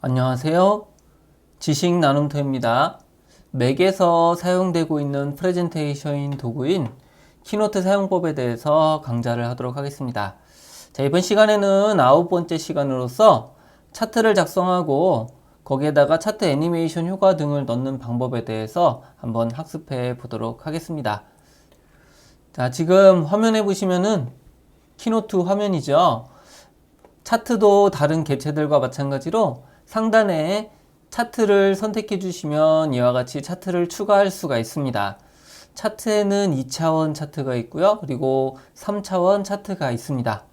안녕하세요. 지식 나눔터입니다. 맥에서 사용되고 있는 프레젠테이션 도구인 키노트 사용법에 대해서 강좌를 하도록 하겠습니다. 자, 이번 시간에는 9번째 시간으로서 차트를 작성하고 거기에다가 차트 애니메이션 효과 등을 넣는 방법에 대해서 한번 학습해 보도록 하겠습니다. 자, 지금 화면에 보시면은 키노트 화면이죠. 차트도 다른 객체들과 마찬가지로 상단에 차트를 선택해 주시면 이와 같이 차트를 추가할 수가 있습니다. 차트에는 2차원 차트가 있고요. 그리고 3차원 차트가 있습니다.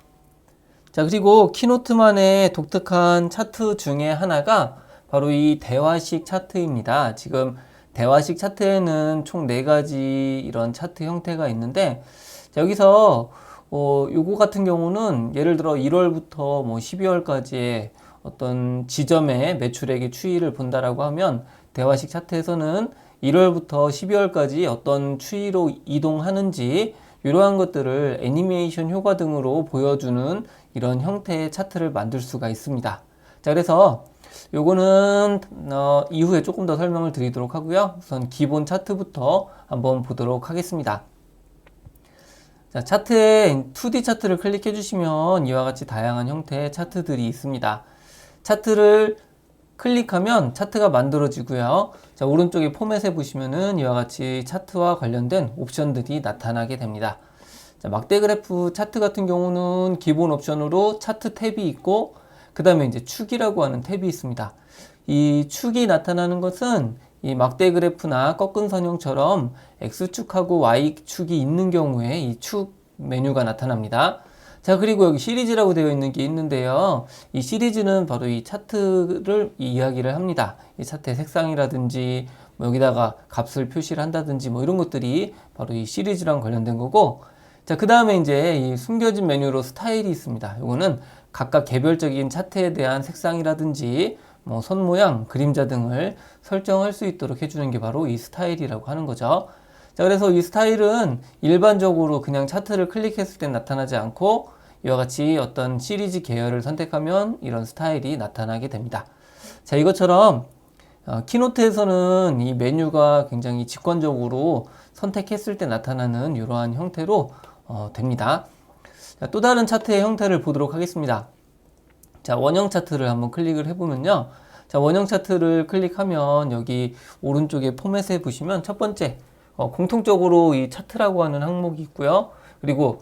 자, 그리고 키노트만의 독특한 차트 중에 하나가 바로 이 대화식 차트입니다. 지금 대화식 차트에는 총 4가지 이런 차트 형태가 있는데, 자, 여기서 요거 같은 경우는 예를 들어 1월부터 12월까지의 어떤 지점의 매출액의 추이를 본다라고 하면 대화식 차트에서는 1월부터 12월까지 어떤 추이로 이동하는지 이러한 것들을 애니메이션 효과 등으로 보여주는 이런 형태의 차트를 만들 수가 있습니다. 자, 그래서 요거는 이후에 조금 더 설명을 드리도록 하고요. 우선 기본 차트부터 한번 보도록 하겠습니다. 자, 차트에 2D 차트를 클릭해 주시면 이와 같이 다양한 형태의 차트들이 있습니다. 차트를 클릭하면 차트가 만들어지고요. 자, 오른쪽에 포맷에 보시면은 이와 같이 차트와 관련된 옵션들이 나타나게 됩니다. 자, 막대 그래프 차트 같은 경우는 기본 옵션으로 차트 탭이 있고, 그 다음에 이제 축이라고 하는 탭이 있습니다. 이 축이 나타나는 것은 이 막대 그래프나 꺾은 선형처럼 X축하고 Y축이 있는 경우에 이 축 메뉴가 나타납니다. 자, 그리고 여기 시리즈라고 되어 있는 게 있는데요. 이 시리즈는 바로 이 차트를 이야기를 합니다. 이 차트의 색상이라든지 여기다가 값을 표시를 한다든지 이런 것들이 바로 이 시리즈랑 관련된 거고, 자, 그 다음에 이제 이 숨겨진 메뉴로 스타일이 있습니다. 이거는 각각 개별적인 차트에 대한 색상이라든지 선 모양, 그림자 등을 설정할 수 있도록 해주는 게 바로 이 스타일이라고 하는 거죠. 자, 그래서 이 스타일은 일반적으로 그냥 차트를 클릭했을 때 나타나지 않고 이와 같이 어떤 시리즈 계열을 선택하면 이런 스타일이 나타나게 됩니다. 자, 이것처럼 키노트에서는 이 메뉴가 굉장히 직관적으로 선택했을 때 나타나는 이러한 형태로 됩니다. 자, 또 다른 차트의 형태를 보도록 하겠습니다. 자, 원형 차트를 한번 클릭을 해보면요. 자, 원형 차트를 클릭하면 여기 오른쪽에 포맷에 보시면 첫 번째, 공통적으로 이 차트라고 하는 항목이 있고요. 그리고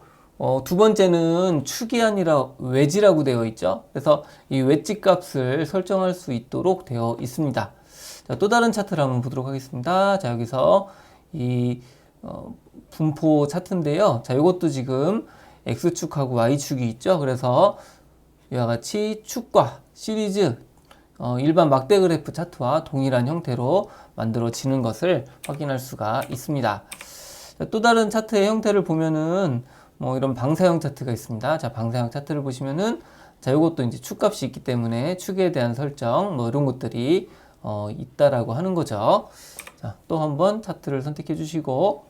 두 번째는 축이 아니라 웨지라고 되어 있죠. 그래서 이 웨지 값을 설정할 수 있도록 되어 있습니다. 자, 또 다른 차트를 한번 보도록 하겠습니다. 자, 여기서 이 분포 차트인데요. 자, 이것도 지금 X축하고 Y축이 있죠. 그래서 이와 같이 축과 시리즈 일반 막대 그래프 차트와 동일한 형태로 만들어지는 것을 확인할 수가 있습니다. 자, 또 다른 차트의 형태를 보면은 이런 방사형 차트가 있습니다. 자, 방사형 차트를 보시면은 자, 이것도 이제 축값이 있기 때문에 축에 대한 설정 이런 것들이 있다라고 하는 거죠. 자, 또 한번 차트를 선택해 주시고,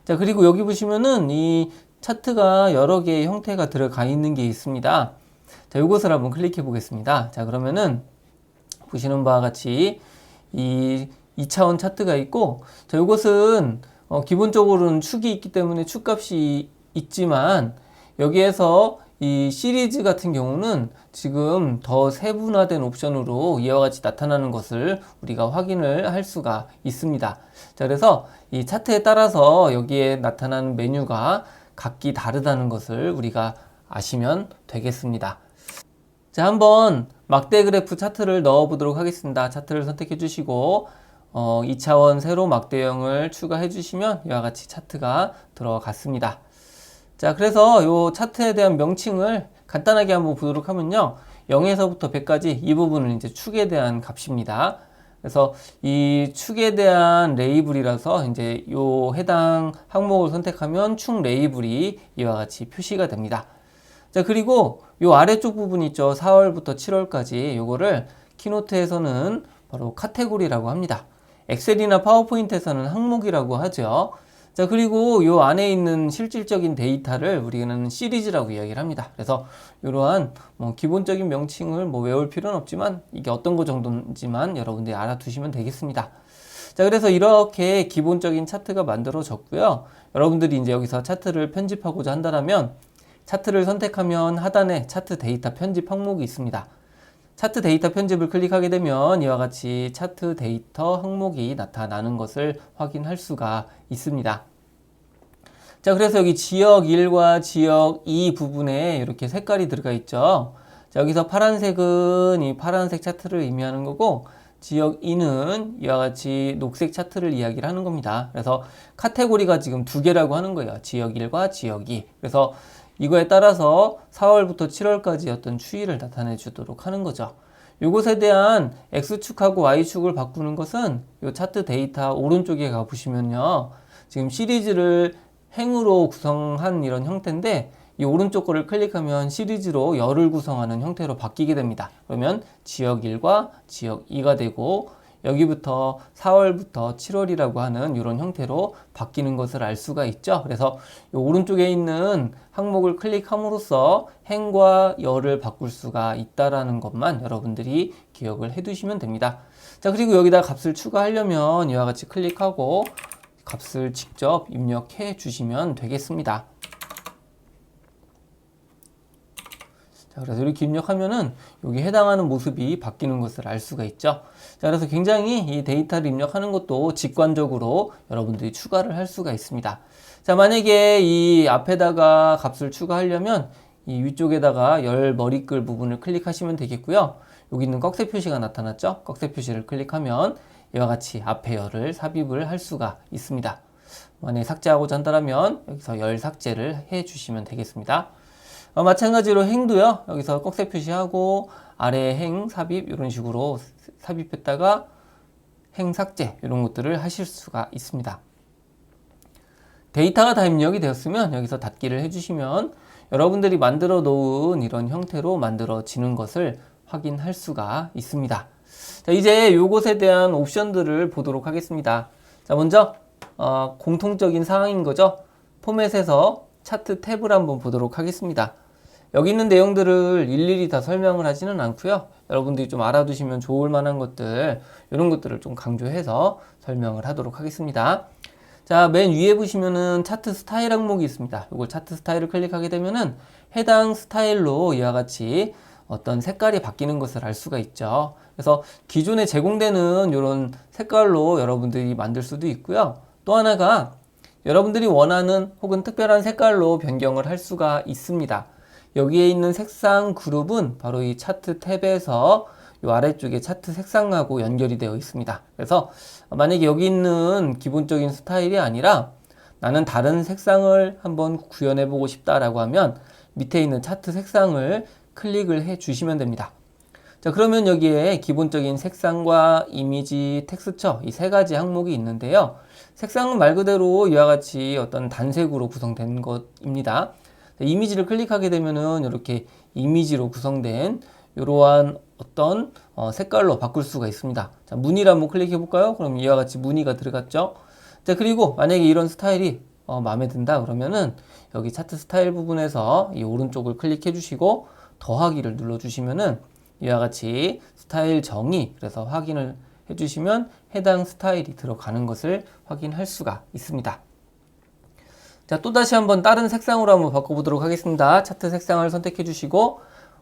자, 그리고 여기 보시면은 이 차트가 여러 개의 형태가 들어가 있는 게 있습니다. 자, 이것을 한번 클릭해 보겠습니다. 자, 그러면은 보시는 바와 같이 이 2차원 차트가 있고, 자, 이것은 기본적으로는 축이 있기 때문에 축값이 있지만 여기에서 이 시리즈 같은 경우는 지금 더 세분화된 옵션으로 이와 같이 나타나는 것을 우리가 확인을 할 수가 있습니다. 자, 그래서 이 차트에 따라서 여기에 나타나는 메뉴가 각기 다르다는 것을 우리가 아시면 되겠습니다. 자, 한번 막대 그래프 차트를 넣어 보도록 하겠습니다. 차트를 선택해 주시고 2차원 세로 막대형을 추가해 주시면 이와 같이 차트가 들어갔습니다. 자, 그래서 이 차트에 대한 명칭을 간단하게 한번 보도록 하면요. 0에서부터 100까지 이 부분은 이제 축에 대한 값입니다. 그래서 이 축에 대한 레이블이라서 이제 요 해당 항목을 선택하면 축 레이블이 이와 같이 표시가 됩니다. 자, 그리고 요 아래쪽 부분 있죠. 4월부터 7월까지 요거를 키노트에서는 바로 카테고리라고 합니다. 엑셀이나 파워포인트에서는 항목이라고 하죠. 자, 그리고 요 안에 있는 실질적인 데이터를 우리는 시리즈라고 이야기를 합니다. 그래서 이러한 기본적인 명칭을 외울 필요는 없지만 이게 어떤 거 정도인지만 여러분들이 알아두시면 되겠습니다. 자, 그래서 이렇게 기본적인 차트가 만들어졌고요. 여러분들이 이제 여기서 차트를 편집하고자 한다면 차트를 선택하면 하단에 차트 데이터 편집 항목이 있습니다. 차트 데이터 편집을 클릭하게 되면 이와 같이 차트 데이터 항목이 나타나는 것을 확인할 수가 있습니다. 자, 그래서 여기 지역 1과 지역 2 부분에 이렇게 색깔이 들어가 있죠. 자, 여기서 파란색은 이 파란색 차트를 의미하는 거고, 지역 2는 이와 같이 녹색 차트를 이야기를 하는 겁니다. 그래서 카테고리가 지금 두 개라고 하는 거예요. 지역 1과 지역 2. 그래서 이거에 따라서 4월부터 7월까지 어떤 추이를 나타내 주도록 하는 거죠. 이것에 대한 X축하고 Y축을 바꾸는 것은 이 차트 데이터 오른쪽에 가보시면요. 지금 시리즈를 행으로 구성한 이런 형태인데 이 오른쪽 거를 클릭하면 시리즈로 열을 구성하는 형태로 바뀌게 됩니다. 그러면 지역 1과 지역 2가 되고 여기부터 4월부터 7월이라고 하는 이런 형태로 바뀌는 것을 알 수가 있죠. 그래서 이 오른쪽에 있는 항목을 클릭함으로써 행과 열을 바꿀 수가 있다라는 것만 여러분들이 기억을 해 두시면 됩니다. 자, 그리고 여기다 값을 추가하려면 이와 같이 클릭하고 값을 직접 입력해 주시면 되겠습니다. 자, 그래서 이렇게 입력하면은 여기 해당하는 모습이 바뀌는 것을 알 수가 있죠. 자, 그래서 굉장히 이 데이터를 입력하는 것도 직관적으로 여러분들이 추가를 할 수가 있습니다. 자, 만약에 이 앞에다가 값을 추가하려면 이 위쪽에다가 열 머리글 부분을 클릭하시면 되겠고요. 여기 있는 꺽쇠 표시가 나타났죠. 꺽쇠 표시를 클릭하면 이와 같이 앞에 열을 삽입을 할 수가 있습니다. 만약에 삭제하고자 한다면 여기서 열 삭제를 해 주시면 되겠습니다. 마찬가지로 행도요. 여기서 꺽쇠 표시하고 아래 행 삽입 이런 식으로 삽입했다가 행 삭제 이런 것들을 하실 수가 있습니다. 데이터가 다 입력이 되었으면 여기서 닫기를 해주시면 여러분들이 만들어 놓은 이런 형태로 만들어지는 것을 확인할 수가 있습니다. 자, 이제 이것에 대한 옵션들을 보도록 하겠습니다. 자, 먼저 공통적인 사항인 거죠. 포맷에서 차트 탭을 한번 보도록 하겠습니다. 여기 있는 내용들을 일일이 다 설명을 하지는 않고요. 여러분들이 좀 알아두시면 좋을 만한 것들, 이런 것들을 좀 강조해서 설명을 하도록 하겠습니다. 자, 맨 위에 보시면은 차트 스타일 항목이 있습니다. 이걸 차트 스타일을 클릭하게 되면은 해당 스타일로 이와 같이 어떤 색깔이 바뀌는 것을 알 수가 있죠. 그래서 기존에 제공되는 이런 색깔로 여러분들이 만들 수도 있고요. 또 하나가 여러분들이 원하는 혹은 특별한 색깔로 변경을 할 수가 있습니다. 여기에 있는 색상 그룹은 바로 이 차트 탭에서 이 아래쪽에 차트 색상하고 연결이 되어 있습니다. 그래서 만약에 여기 있는 기본적인 스타일이 아니라 나는 다른 색상을 한번 구현해 보고 싶다라고 하면 밑에 있는 차트 색상을 클릭을 해 주시면 됩니다. 자, 그러면 여기에 기본적인 색상과 이미지, 텍스처 이 세 가지 항목이 있는데요. 색상은 말 그대로 이와 같이 어떤 단색으로 구성된 것입니다. 이미지를 클릭하게 되면은 이렇게 이미지로 구성된 이러한 어떤 색깔로 바꿀 수가 있습니다. 자, 무늬를 한번 클릭해 볼까요? 그럼 이와 같이 무늬가 들어갔죠. 자, 그리고 만약에 이런 스타일이 마음에 든다 그러면은 여기 차트 스타일 부분에서 이 오른쪽을 클릭해 주시고 더하기를 눌러 주시면은 이와 같이 스타일 정의 그래서 확인을 해 주시면 해당 스타일이 들어가는 것을 확인할 수가 있습니다. 자, 또다시 한번 다른 색상으로 한번 바꿔보도록 하겠습니다. 차트 색상을 선택해 주시고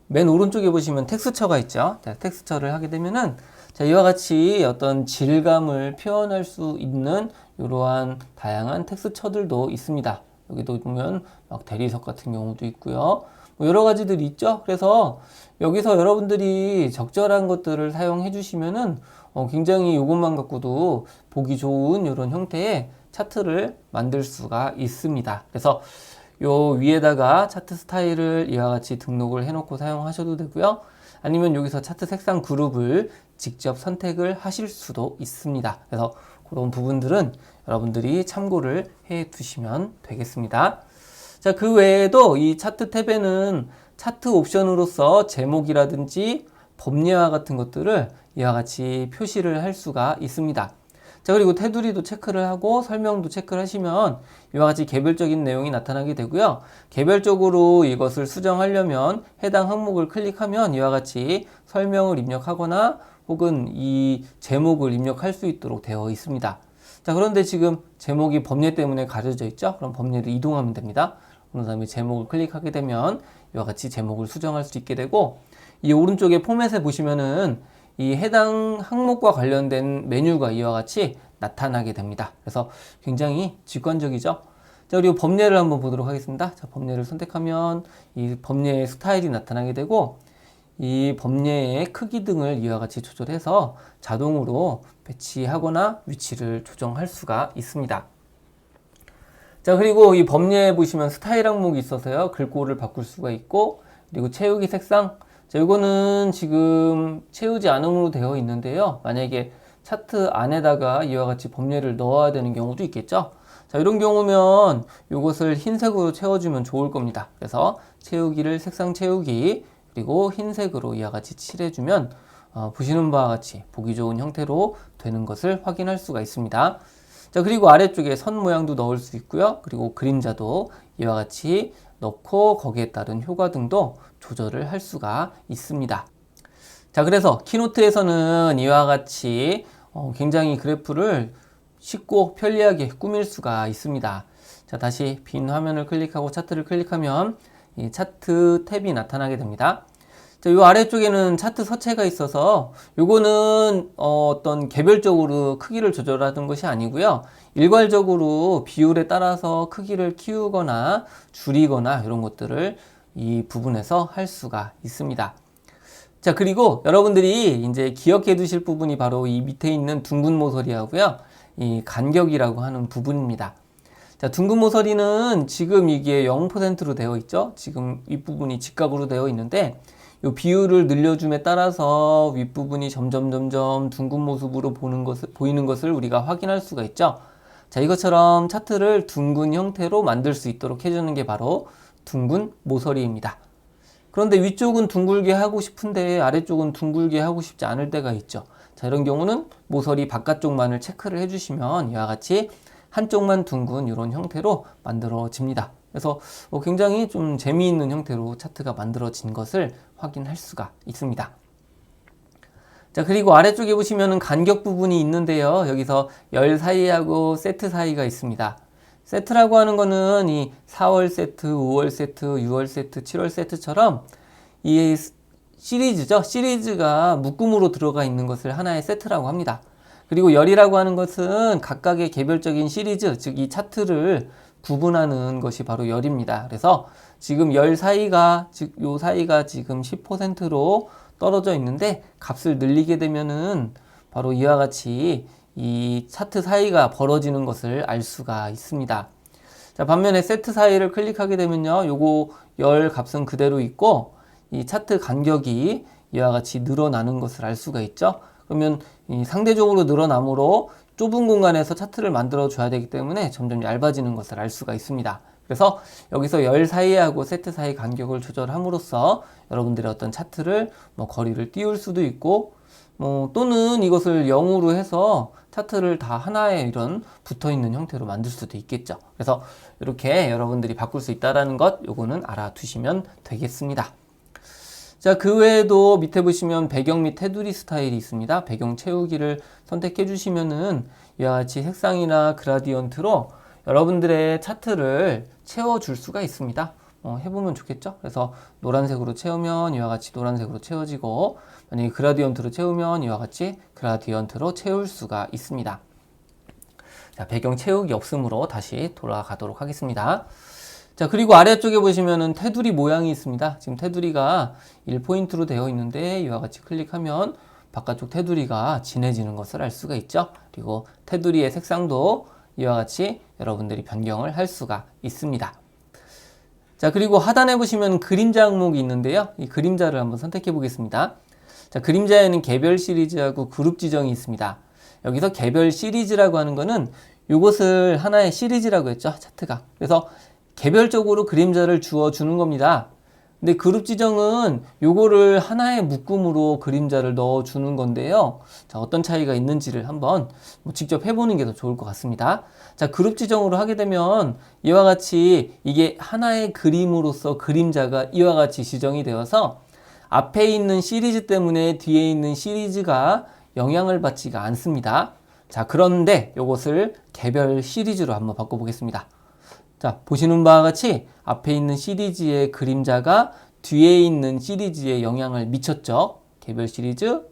맨 오른쪽에 보시면 텍스처가 있죠. 자, 텍스처를 하게 되면은 자, 이와 같이 어떤 질감을 표현할 수 있는 이러한 다양한 텍스처들도 있습니다. 여기도 보면 막 대리석 같은 경우도 있고요. 뭐 여러 가지들이 있죠. 그래서 여기서 여러분들이 적절한 것들을 사용해 주시면은 굉장히 이것만 갖고도 보기 좋은 이런 형태의 차트를 만들 수가 있습니다. 그래서 요 위에다가 차트 스타일을 이와 같이 등록을 해놓고 사용하셔도 되고요. 아니면 여기서 차트 색상 그룹을 직접 선택을 하실 수도 있습니다. 그래서 그런 부분들은 여러분들이 참고를 해 두시면 되겠습니다. 자, 그 외에도 이 차트 탭에는 차트 옵션으로서 제목이라든지 법례화 같은 것들을 이와 같이 표시를 할 수가 있습니다. 자, 그리고 테두리도 체크를 하고 설명도 체크를 하시면 이와 같이 개별적인 내용이 나타나게 되고요. 개별적으로 이것을 수정하려면 해당 항목을 클릭하면 이와 같이 설명을 입력하거나 혹은 이 제목을 입력할 수 있도록 되어 있습니다. 자, 그런데 지금 제목이 범례 때문에 가려져 있죠? 그럼 범례를 이동하면 됩니다. 그런 다음에 제목을 클릭하게 되면 이와 같이 제목을 수정할 수 있게 되고, 이 오른쪽에 포맷에 보시면은 이 해당 항목과 관련된 메뉴가 이와 같이 나타나게 됩니다. 그래서 굉장히 직관적이죠. 자, 그리고 범례를 한번 보도록 하겠습니다. 자, 범례를 선택하면 이 범례의 스타일이 나타나게 되고, 이 범례의 크기 등을 이와 같이 조절해서 자동으로 배치하거나 위치를 조정할 수가 있습니다. 자, 그리고 이 범례에 보시면 스타일 항목이 있어서요. 글꼴을 바꿀 수가 있고, 그리고 채우기 색상. 자, 이거는 지금 채우지 않음으로 되어 있는데요. 만약에 차트 안에다가 이와 같이 범례를 넣어야 되는 경우도 있겠죠. 자, 이런 경우면 이것을 흰색으로 채워주면 좋을 겁니다. 그래서 채우기를 색상 채우기, 그리고 흰색으로 이와 같이 칠해주면 보시는 바와 같이 보기 좋은 형태로 되는 것을 확인할 수가 있습니다. 자, 그리고 아래쪽에 선 모양도 넣을 수 있고요. 그리고 그림자도 이와 같이 넣고 거기에 따른 효과 등도 조절을 할 수가 있습니다. 자, 그래서 키노트에서는 이와 같이 굉장히 그래프를 쉽고 편리하게 꾸밀 수가 있습니다. 자, 다시 빈 화면을 클릭하고 차트를 클릭하면 이 차트 탭이 나타나게 됩니다. 자, 이 아래쪽에는 차트 서체가 있어서 요거는 어떤 개별적으로 크기를 조절하는 것이 아니고요. 일괄적으로 비율에 따라서 크기를 키우거나 줄이거나 이런 것들을 이 부분에서 할 수가 있습니다. 자, 그리고 여러분들이 이제 기억해 두실 부분이 바로 이 밑에 있는 둥근 모서리하고요. 이 간격이라고 하는 부분입니다. 자, 둥근 모서리는 지금 이게 0%로 되어 있죠. 지금 윗부분이 직각으로 되어 있는데 이 비율을 늘려줌에 따라서 윗부분이 점점 둥근 모습으로 보이는 것을 우리가 확인할 수가 있죠. 자, 이것처럼 차트를 둥근 형태로 만들 수 있도록 해주는 게 바로 둥근 모서리입니다. 그런데 위쪽은 둥글게 하고 싶은데 아래쪽은 둥글게 하고 싶지 않을 때가 있죠. 자, 이런 경우는 모서리 바깥쪽만을 체크를 해주시면 이와 같이 한쪽만 둥근 이런 형태로 만들어집니다. 그래서 굉장히 좀 재미있는 형태로 차트가 만들어진 것을 확인할 수가 있습니다. 자, 그리고 아래쪽에 보시면은 간격 부분이 있는데요. 여기서 열 사이하고 세트 사이가 있습니다. 세트라고 하는 거는 이 4월 세트, 5월 세트, 6월 세트, 7월 세트처럼 이 시리즈죠. 시리즈가 묶음으로 들어가 있는 것을 하나의 세트라고 합니다. 그리고 열이라고 하는 것은 각각의 개별적인 시리즈, 즉 이 차트를 구분하는 것이 바로 열입니다. 그래서 지금 열 사이가, 즉 요 사이가 지금 10%로 떨어져 있는데 값을 늘리게 되면은 바로 이와 같이 이 차트 사이가 벌어지는 것을 알 수가 있습니다. 자, 반면에 세트 사이를 클릭하게 되면요. 요거 열 값은 그대로 있고 이 차트 간격이 이와 같이 늘어나는 것을 알 수가 있죠. 그러면 이 상대적으로 늘어나므로 좁은 공간에서 차트를 만들어 줘야 되기 때문에 점점 얇아지는 것을 알 수가 있습니다. 그래서 여기서 열 사이하고 세트 사이 간격을 조절함으로써 여러분들의 어떤 차트를 거리를 띄울 수도 있고 또는 이것을 0으로 해서 차트를 다 하나의 이런 붙어있는 형태로 만들 수도 있겠죠. 그래서 이렇게 여러분들이 바꿀 수 있다는 것, 요거는 알아두시면 되겠습니다. 자, 그 외에도 밑에 보시면 배경 및 테두리 스타일이 있습니다. 배경 채우기를 선택해 주시면은 이와 같이 색상이나 그라디언트로 여러분들의 차트를 채워줄 수가 있습니다. 해보면 좋겠죠? 그래서 노란색으로 채우면 이와 같이 노란색으로 채워지고, 만약에 그라디언트로 채우면 이와 같이 그라디언트로 채울 수가 있습니다. 자, 배경 채우기 없으므로 다시 돌아가도록 하겠습니다. 자, 그리고 아래쪽에 보시면은 테두리 모양이 있습니다. 지금 테두리가 1포인트로 되어 있는데 이와 같이 클릭하면 바깥쪽 테두리가 진해지는 것을 알 수가 있죠. 그리고 테두리의 색상도 이와 같이 여러분들이 변경을 할 수가 있습니다. 자, 그리고 하단에 보시면 그림자 항목이 있는데요. 이 그림자를 한번 선택해 보겠습니다. 자, 그림자에는 개별 시리즈하고 그룹 지정이 있습니다. 여기서 개별 시리즈라고 하는 거는 이것을 하나의 시리즈라고 했죠. 차트가. 그래서 개별적으로 그림자를 주어 주는 겁니다. 근데 그룹 지정은 요거를 하나의 묶음으로 그림자를 넣어주는 건데요. 자, 어떤 차이가 있는지를 한번 직접 해보는 게 더 좋을 것 같습니다. 자, 그룹 지정으로 하게 되면 이와 같이 이게 하나의 그림으로서 그림자가 이와 같이 지정이 되어서 앞에 있는 시리즈 때문에 뒤에 있는 시리즈가 영향을 받지가 않습니다. 자, 그런데 이것을 개별 시리즈로 한번 바꿔보겠습니다. 자, 보시는 바와 같이 앞에 있는 시리즈의 그림자가 뒤에 있는 시리즈에 영향을 미쳤죠. 개별 시리즈,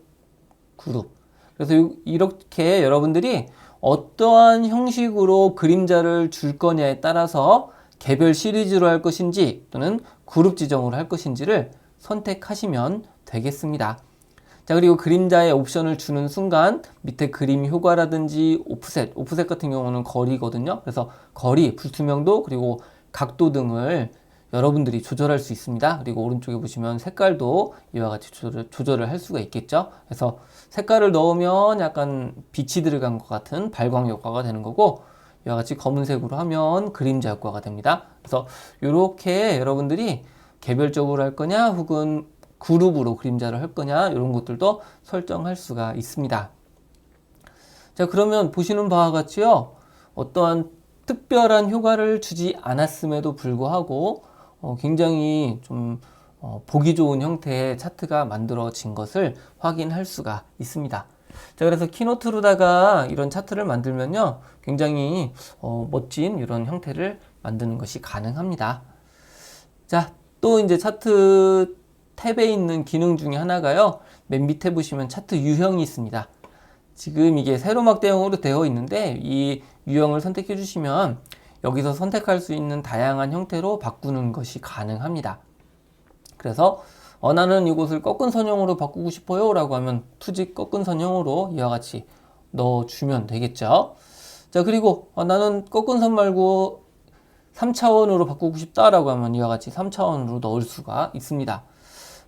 그룹. 그래서 이렇게 여러분들이 어떠한 형식으로 그림자를 줄 거냐에 따라서 개별 시리즈로 할 것인지 또는 그룹 지정으로 할 것인지를 선택하시면 되겠습니다. 자, 그리고 그림자에 옵션을 주는 순간 밑에 그림 효과라든지 오프셋 같은 경우는 거리거든요. 그래서 거리, 불투명도, 그리고 각도 등을 여러분들이 조절할 수 있습니다. 그리고 오른쪽에 보시면 색깔도 이와 같이 조절을 할 수가 있겠죠. 그래서 색깔을 넣으면 약간 빛이 들어간 것 같은 발광 효과가 되는 거고, 이와 같이 검은색으로 하면 그림자 효과가 됩니다. 그래서 이렇게 여러분들이 개별적으로 할 거냐 혹은 그룹으로 그림자를 할 거냐 이런 것들도 설정할 수가 있습니다. 자, 그러면 보시는 바와 같이요, 어떠한 특별한 효과를 주지 않았음에도 불구하고 굉장히 좀 보기 좋은 형태의 차트가 만들어진 것을 확인할 수가 있습니다. 자, 그래서 키노트로다가 이런 차트를 만들면요, 굉장히 멋진 이런 형태를 만드는 것이 가능합니다. 자, 또 이제 차트 탭에 있는 기능 중에 하나가요, 맨 밑에 보시면 차트 유형이 있습니다. 지금 이게 세로막 대형으로 되어 있는데 이 유형을 선택해 주시면 여기서 선택할 수 있는 다양한 형태로 바꾸는 것이 가능합니다. 그래서 나는 이곳을 꺾은 선형으로 바꾸고 싶어요 라고 하면 투직 꺾은 선형으로 이와 같이 넣어주면 되겠죠. 자, 그리고 나는 꺾은 선 말고 3차원으로 바꾸고 싶다라고 하면 이와 같이 3차원으로 넣을 수가 있습니다.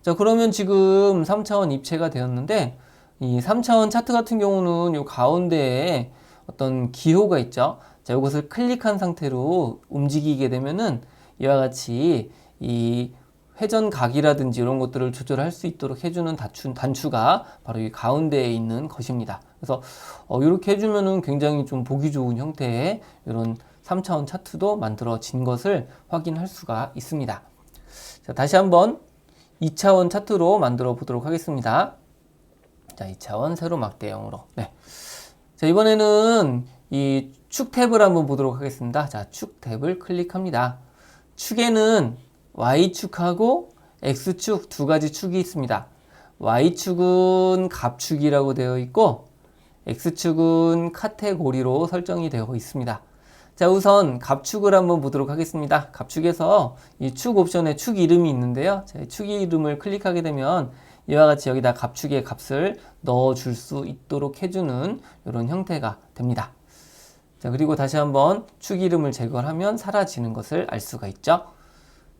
자, 그러면 지금 3차원 입체가 되었는데 이 3차원 차트 같은 경우는 이 가운데에 어떤 기호가 있죠. 자, 이것을 클릭한 상태로 움직이게 되면은 이와 같이 이 회전각이라든지 이런 것들을 조절할 수 있도록 해주는 단추가 바로 이 가운데에 있는 것입니다. 그래서 이렇게 해주면은 굉장히 좀 보기 좋은 형태의 이런 3차원 차트도 만들어진 것을 확인할 수가 있습니다. 자, 다시 한번 2차원 차트로 만들어 보도록 하겠습니다. 자, 2차원 세로막 대형으로. 네. 자, 이번에는 이 축 탭을 한번 보도록 하겠습니다. 자, 축 탭을 클릭합니다. 축에는 Y축하고 X축 두 가지 축이 있습니다. Y축은 갑축이라고 되어 있고 X축은 카테고리로 설정이 되어 있습니다. 자, 우선 갑축을 한번 보도록 하겠습니다. 갑축에서 이 축 옵션에 축 이름이 있는데요. 자, 축 이름을 클릭하게 되면 이와 같이 여기다 갑축의 값을 넣어줄 수 있도록 해주는 이런 형태가 됩니다. 자, 그리고 다시 한번 축 이름을 제거를 하면 사라지는 것을 알 수가 있죠.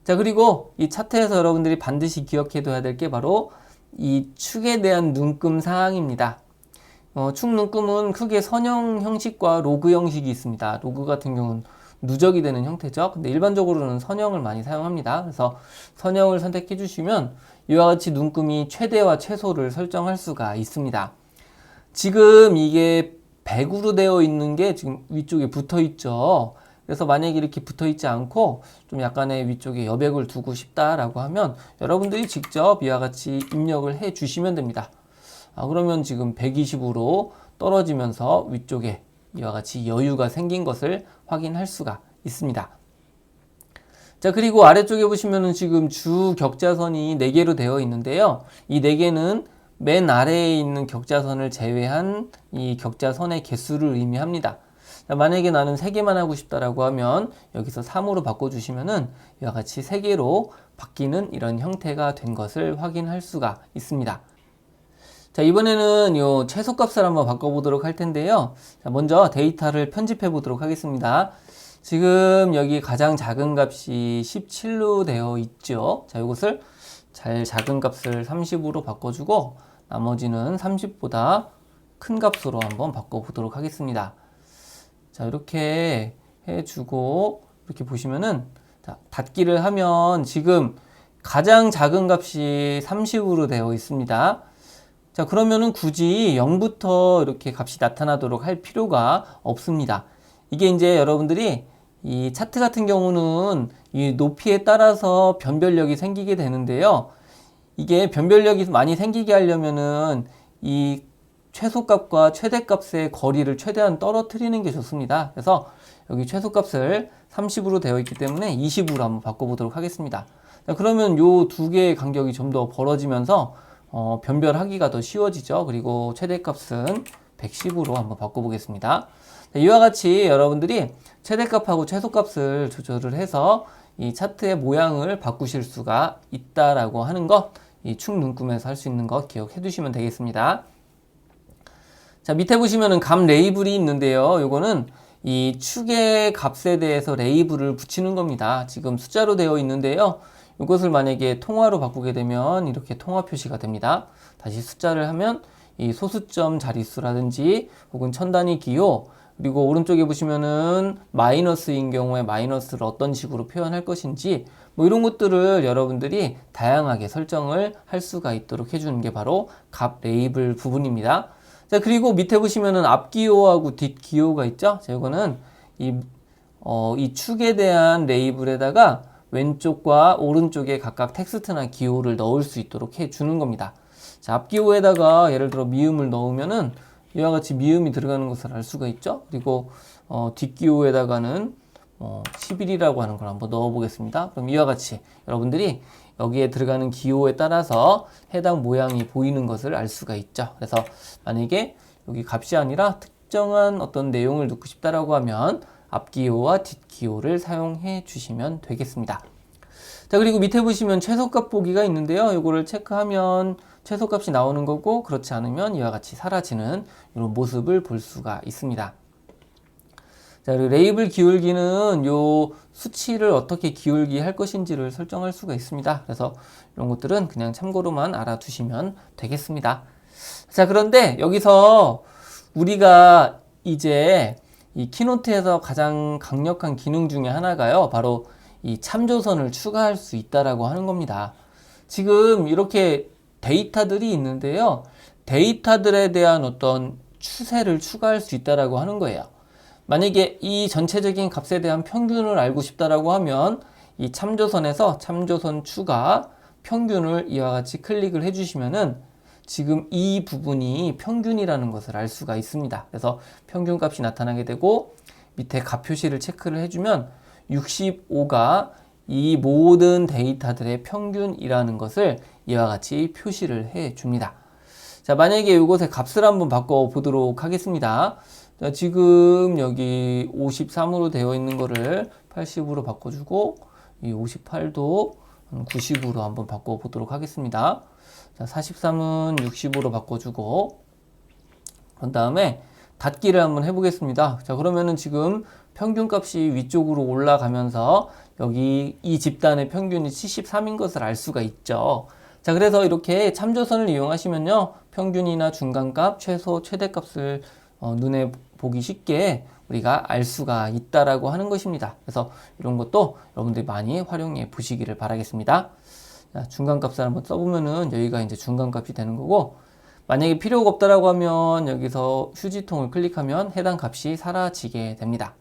자, 그리고 이 차트에서 여러분들이 반드시 기억해 둬야 될 게 바로 이 축에 대한 눈금 사항입니다. 축 눈금은 크게 선형 형식과 로그 형식이 있습니다. 로그 같은 경우는 누적이 되는 형태죠. 근데 일반적으로는 선형을 많이 사용합니다. 그래서 선형을 선택해 주시면 이와 같이 눈금이 최대와 최소를 설정할 수가 있습니다. 지금 이게 100으로 되어 있는 게 지금 위쪽에 붙어 있죠. 그래서 만약에 이렇게 붙어 있지 않고 좀 약간의 위쪽에 여백을 두고 싶다라고 하면 여러분들이 직접 이와 같이 입력을 해 주시면 됩니다. 그러면 지금 120으로 떨어지면서 위쪽에 이와 같이 여유가 생긴 것을 확인할 수가 있습니다. 자, 그리고 아래쪽에 보시면은 지금 주 격자선이 4개로 되어 있는데요. 이 4개는 맨 아래에 있는 격자선을 제외한 이 격자선의 개수를 의미합니다. 자, 만약에 나는 3개만 하고 싶다라고 하면 여기서 3으로 바꿔주시면은 이와 같이 3개로 바뀌는 이런 형태가 된 것을 확인할 수가 있습니다. 자, 이번에는 요 최소값을 한번 바꿔보도록 할 텐데요. 자, 먼저 데이터를 편집해 보도록 하겠습니다. 지금 여기 가장 작은 값이 17로 되어 있죠. 자, 이것을 작은 값을 30으로 바꿔주고 나머지는 30보다 큰 값으로 한번 바꿔보도록 하겠습니다. 자, 이렇게 해주고 이렇게 보시면은 자, 닫기를 하면 지금 가장 작은 값이 30으로 되어 있습니다. 자, 그러면은 굳이 0부터 이렇게 값이 나타나도록 할 필요가 없습니다. 이게 이제 여러분들이 이 차트 같은 경우는 이 높이에 따라서 변별력이 생기게 되는데요. 이게 변별력이 많이 생기게 하려면은 이 최소값과 최대값의 거리를 최대한 떨어뜨리는 게 좋습니다. 그래서 여기 최소값을 30으로 되어 있기 때문에 20으로 한번 바꿔보도록 하겠습니다. 자, 그러면 요 두 개의 간격이 좀 더 벌어지면서 변별하기가 더 쉬워지죠. 그리고 최대값은 110으로 한번 바꿔보겠습니다. 자, 이와 같이 여러분들이 최대값하고 최소값을 조절을 해서 이 차트의 모양을 바꾸실 수가 있다라고 하는 것, 이 축 눈금에서 할 수 있는 것 기억해 두시면 되겠습니다. 자, 밑에 보시면은 값 레이블이 있는데요. 요거는 이 축의 값에 대해서 레이블을 붙이는 겁니다. 지금 숫자로 되어 있는데요. 이것을 만약에 통화로 바꾸게 되면 이렇게 통화 표시가 됩니다. 다시 숫자를 하면 이 소수점 자릿수라든지 혹은 천단위 기호, 그리고 오른쪽에 보시면은 마이너스인 경우에 마이너스를 어떤 식으로 표현할 것인지 뭐 이런 것들을 여러분들이 다양하게 설정을 할 수가 있도록 해주는 게 바로 값 레이블 부분입니다. 자, 그리고 밑에 보시면은 앞 기호하고 뒷 기호가 있죠. 자, 이거는 이 축에 대한 레이블에다가 왼쪽과 오른쪽에 각각 텍스트나 기호를 넣을 수 있도록 해주는 겁니다. 자, 앞 기호에다가 예를 들어 미음을 넣으면은 이와 같이 미음이 들어가는 것을 알 수가 있죠. 그리고 뒷 기호에다가는 11이라고 하는 걸 한번 넣어 보겠습니다. 그럼 이와 같이 여러분들이 여기에 들어가는 기호에 따라서 해당 모양이 보이는 것을 알 수가 있죠. 그래서 만약에 여기 값이 아니라 특정한 어떤 내용을 넣고 싶다라고 하면 앞기호와 뒷기호를 사용해 주시면 되겠습니다. 자, 그리고 밑에 보시면 최소값 보기가 있는데요. 이거를 체크하면 최소값이 나오는 거고, 그렇지 않으면 이와 같이 사라지는 이런 모습을 볼 수가 있습니다. 자, 그리고 레이블 기울기는 요 수치를 어떻게 기울기 할 것인지를 설정할 수가 있습니다. 그래서 이런 것들은 그냥 참고로만 알아두시면 되겠습니다. 자, 그런데 여기서 우리가 이제 이 키노트에서 가장 강력한 기능 중에 하나가요. 바로 이 참조선을 추가할 수 있다라고 하는 겁니다. 지금 이렇게 데이터들이 있는데요. 데이터들에 대한 어떤 추세를 추가할 수 있다라고 하는 거예요. 만약에 이 전체적인 값에 대한 평균을 알고 싶다라고 하면 이 참조선에서 참조선 추가 평균을 이와 같이 클릭을 해주시면은 지금 이 부분이 평균이라는 것을 알 수가 있습니다. 그래서 평균 값이 나타나게 되고 밑에 값 표시를 체크를 해주면 65가 이 모든 데이터들의 평균이라는 것을 이와 같이 표시를 해 줍니다. 자, 만약에 이곳의 값을 한번 바꿔 보도록 하겠습니다. 자, 지금 여기 53으로 되어 있는 거를 80으로 바꿔주고 이 58도 90으로 한번 바꿔 보도록 하겠습니다. 자, 43은 60으로 바꿔주고 그런 다음에 닫기를 한번 해보겠습니다. 자, 그러면은 지금 평균값이 위쪽으로 올라가면서 여기 이 집단의 평균이 73인 것을 알 수가 있죠. 자, 그래서 이렇게 참조선을 이용하시면요, 평균이나 중간값, 최소, 최대값을 눈에 보기 쉽게 우리가 알 수가 있다라고 하는 것입니다. 그래서 이런 것도 여러분들이 많이 활용해 보시기를 바라겠습니다. 자, 중간값을 한번 써보면은 여기가 이제 중간값이 되는 거고, 만약에 필요가 없다라고 하면 여기서 휴지통을 클릭하면 해당 값이 사라지게 됩니다.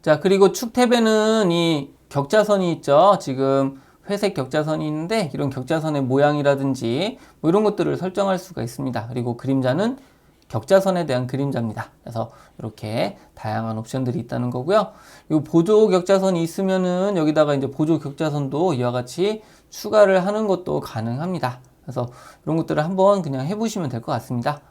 자, 그리고 축 탭에는 이 격자선이 있죠. 지금 회색 격자선이 있는데 이런 격자선의 모양이라든지 뭐 이런 것들을 설정할 수가 있습니다. 그리고 그림자는 격자선에 대한 그림자입니다. 그래서 이렇게 다양한 옵션들이 있다는 거고요. 이 보조 격자선이 있으면은 여기다가 이제 보조 격자선도 이와 같이 추가를 하는 것도 가능합니다. 그래서 이런 것들을 한번 그냥 해보시면 될 것 같습니다.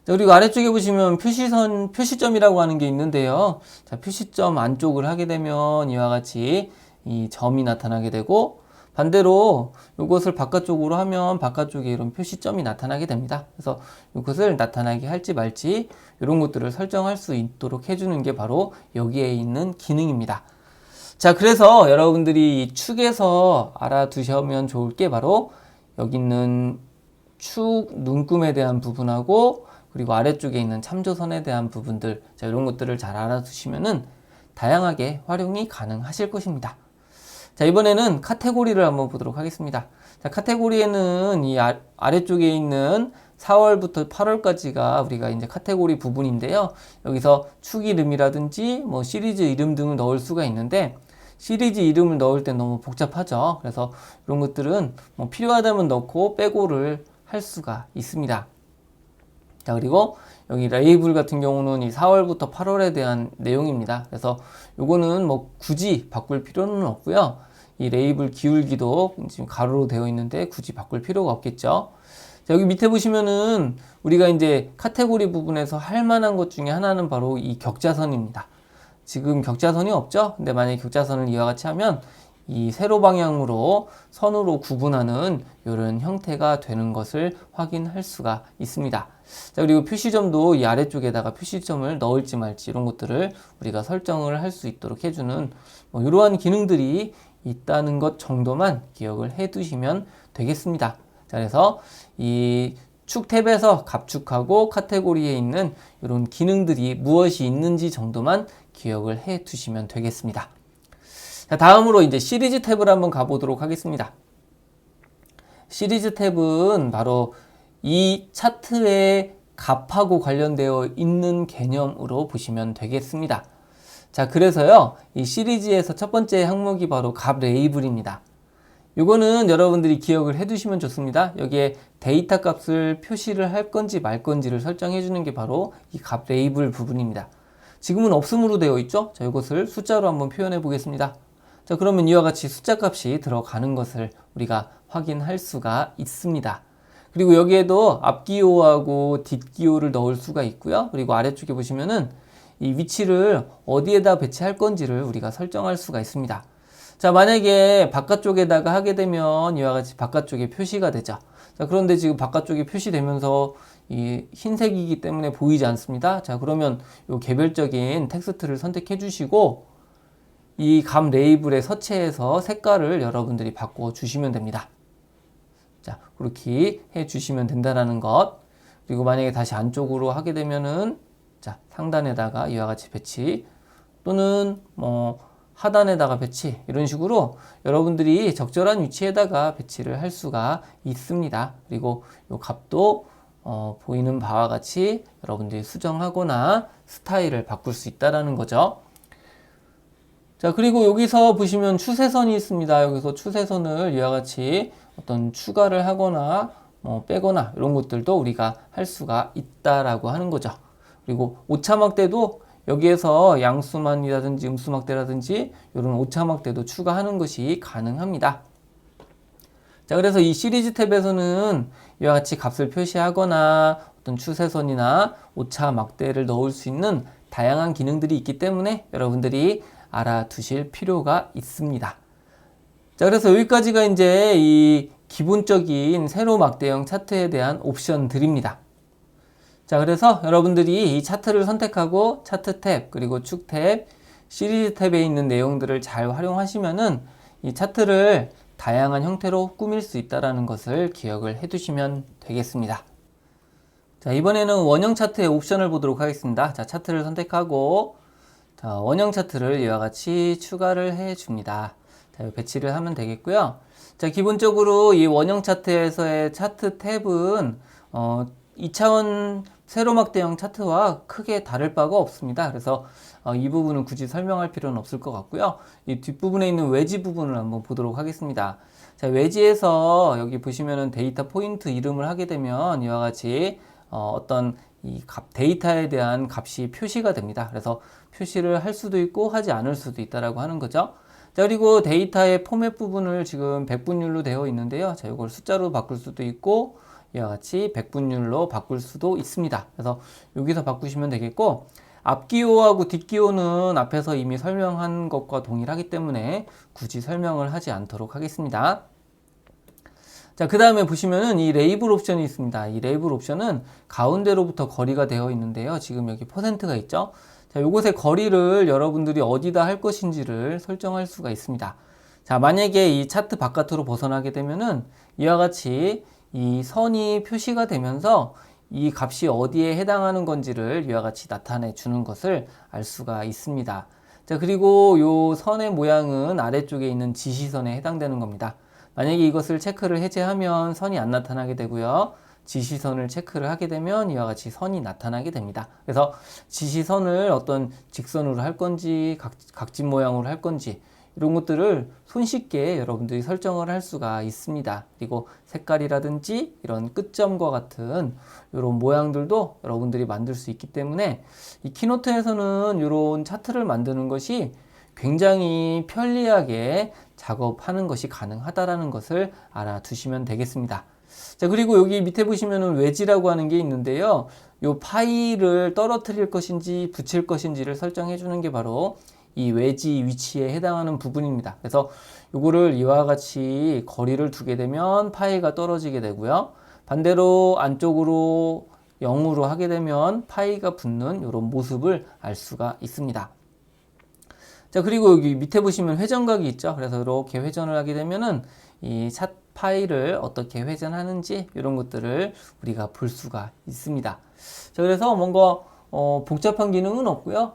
자, 그리고 아래쪽에 보시면 표시점이라고 하는 게 있는데요. 자, 표시점 안쪽을 하게 되면 이와 같이 이 점이 나타나게 되고, 반대로 이것을 바깥쪽으로 하면 바깥쪽에 이런 표시점이 나타나게 됩니다. 그래서 이것을 나타나게 할지 말지 이런 것들을 설정할 수 있도록 해주는 게 바로 여기에 있는 기능입니다. 자, 그래서 여러분들이 이 축에서 알아두시면 좋을 게 바로 여기 있는 축 눈금에 대한 부분하고 그리고 아래쪽에 있는 참조선에 대한 부분들, 자, 이런 것들을 잘 알아두시면은 다양하게 활용이 가능하실 것입니다. 자, 이번에는 카테고리를 한번 보도록 하겠습니다. 자, 카테고리에는 이 아래쪽에 있는 4월부터 8월까지가 우리가 이제 카테고리 부분인데요. 여기서 축 이름이라든지 뭐 시리즈 이름 등을 넣을 수가 있는데, 시리즈 이름을 넣을 때 너무 복잡하죠. 그래서 이런 것들은 뭐 필요하다면 넣고 빼고를 할 수가 있습니다. 자, 그리고 여기 레이블 같은 경우는 이 4월부터 8월에 대한 내용입니다. 그래서 요거는 뭐 굳이 바꿀 필요는 없고요. 이 레이블 기울기도 지금 가로로 되어 있는데 굳이 바꿀 필요가 없겠죠. 자, 여기 밑에 보시면은 우리가 이제 카테고리 부분에서 할 만한 것 중에 하나는 바로 이 격자선입니다. 지금 격자선이 없죠? 근데 만약에 격자선을 이와 같이 하면 이 세로 방향으로 선으로 구분하는 이런 형태가 되는 것을 확인할 수가 있습니다. 자, 그리고 표시점도 이 아래쪽에다가 표시점을 넣을지 말지 이런 것들을 우리가 설정을 할 수 있도록 해주는 뭐 이러한 기능들이 있다는 것 정도만 기억을 해 두시면 되겠습니다. 자, 그래서 이 축 탭에서 갑축하고 카테고리에 있는 이런 기능들이 무엇이 있는지 정도만 기억을 해 두시면 되겠습니다. 자, 다음으로 이제 시리즈 탭을 한번 가보도록 하겠습니다. 시리즈 탭은 바로 이 차트의 값하고 관련되어 있는 개념으로 보시면 되겠습니다. 자, 그래서요, 이 시리즈에서 첫 번째 항목이 바로 값 레이블입니다. 이거는 여러분들이 기억을 해 두시면 좋습니다. 여기에 데이터 값을 표시를 할 건지 말 건지를 설정해 주는 게 바로 이 값 레이블 부분입니다. 지금은 없음으로 되어 있죠? 자, 이것을 숫자로 한번 표현해 보겠습니다. 자, 그러면 이와 같이 숫자 값이 들어가는 것을 우리가 확인할 수가 있습니다. 그리고 여기에도 앞기호하고 뒷기호를 넣을 수가 있고요. 그리고 아래쪽에 보시면은 이 위치를 어디에다 배치할 건지를 우리가 설정할 수가 있습니다. 자, 만약에 바깥쪽에다가 하게 되면 이와 같이 바깥쪽에 표시가 되죠. 자, 그런데 지금 바깥쪽에 표시되면서 이 흰색이기 때문에 보이지 않습니다. 자, 그러면 이 개별적인 텍스트를 선택해 주시고 이 값 레이블에 서체해서 색깔을 여러분들이 바꿔 주시면 됩니다. 자, 그렇게 해 주시면 된다는 것. 그리고 만약에 다시 안쪽으로 하게 되면은 자, 상단에다가 이와 같이 배치 또는 뭐 하단에다가 배치 이런 식으로 여러분들이 적절한 위치에다가 배치를 할 수가 있습니다. 그리고 이 값도 보이는 바와 같이 여러분들이 수정하거나 스타일을 바꿀 수 있다는 거죠. 자, 그리고 여기서 보시면 추세선이 있습니다. 여기서 추세선을 이와 같이 어떤 추가를 하거나 빼거나 이런 것들도 우리가 할 수가 있다라고 하는 거죠. 그리고 오차막대도 여기에서 양수만이라든지 음수막대라든지 이런 오차막대도 추가하는 것이 가능합니다. 자, 그래서 이 시리즈 탭에서는 이와 같이 값을 표시하거나 어떤 추세선이나 오차막대를 넣을 수 있는 다양한 기능들이 있기 때문에 여러분들이 알아두실 필요가 있습니다. 자, 그래서 여기까지가 이제 이 기본적인 세로 막대형 차트에 대한 옵션들입니다. 자, 그래서 여러분들이 이 차트를 선택하고 차트 탭, 그리고 축 탭, 시리즈 탭에 있는 내용들을 잘 활용하시면은 이 차트를 다양한 형태로 꾸밀 수 있다는 것을 기억을 해 두시면 되겠습니다. 자, 이번에는 원형 차트의 옵션을 보도록 하겠습니다. 자, 차트를 선택하고 자, 원형 차트를 이와 같이 추가를 해 줍니다. 자, 배치를 하면 되겠고요. 자, 기본적으로 이 원형 차트에서의 차트 탭은 2차원 세로막대형 차트와 크게 다를 바가 없습니다. 그래서 이 부분은 굳이 설명할 필요는 없을 것 같고요. 이 뒷부분에 있는 외지 부분을 한번 보도록 하겠습니다. 자, 외지에서 여기 보시면은 데이터 포인트 이름을 하게 되면 이와 같이 어떤 이 데이터에 대한 값이 표시가 됩니다. 그래서 표시를 할 수도 있고 하지 않을 수도 있다라고 하는 거죠. 자, 그리고 데이터의 포맷 부분을 지금 백분율로 되어 있는데요. 자, 이걸 숫자로 바꿀 수도 있고 이와 같이 백분율로 바꿀 수도 있습니다. 그래서 여기서 바꾸시면 되겠고, 앞기호하고 뒷기호는 앞에서 이미 설명한 것과 동일하기 때문에 굳이 설명을 하지 않도록 하겠습니다. 자, 그 다음에 보시면은 이 레이블 옵션이 있습니다. 이 레이블 옵션은 가운데로부터 거리가 되어 있는데요. 지금 여기 퍼센트가 있죠. 자, 요것의 거리를 여러분들이 어디다 할 것인지를 설정할 수가 있습니다. 자, 만약에 이 차트 바깥으로 벗어나게 되면은 이와 같이 이 선이 표시가 되면서 이 값이 어디에 해당하는 건지를 이와 같이 나타내 주는 것을 알 수가 있습니다. 자, 그리고 요 선의 모양은 아래쪽에 있는 지시선에 해당되는 겁니다. 만약에 이것을 체크를 해제하면 선이 안 나타나게 되고요. 지시선을 체크를 하게 되면 이와 같이 선이 나타나게 됩니다. 그래서 지시선을 어떤 직선으로 할 건지 각진 모양으로 할 건지 이런 것들을 손쉽게 여러분들이 설정을 할 수가 있습니다. 그리고 색깔이라든지 이런 끝점과 같은 이런 모양들도 여러분들이 만들 수 있기 때문에 이 키노트에서는 이런 차트를 만드는 것이 굉장히 편리하게 작업하는 것이 가능하다라는 것을 알아두시면 되겠습니다. 자, 그리고 여기 밑에 보시면은 웨지라고 하는 게 있는데요. 요 파일을 떨어뜨릴 것인지 붙일 것인지를 설정해 주는 게 바로 이 웨지 위치에 해당하는 부분입니다. 그래서 요거를 이와 같이 거리를 두게 되면 파이가 떨어지게 되고요. 반대로 안쪽으로 0으로 하게 되면 파이가 붙는 이런 모습을 알 수가 있습니다. 자, 그리고 여기 밑에 보시면 회전각이 있죠. 그래서 이렇게 회전을 하게 되면은 이 차 파일을 어떻게 회전하는지 이런 것들을 우리가 볼 수가 있습니다. 자, 그래서 뭔가 복잡한 기능은 없고요.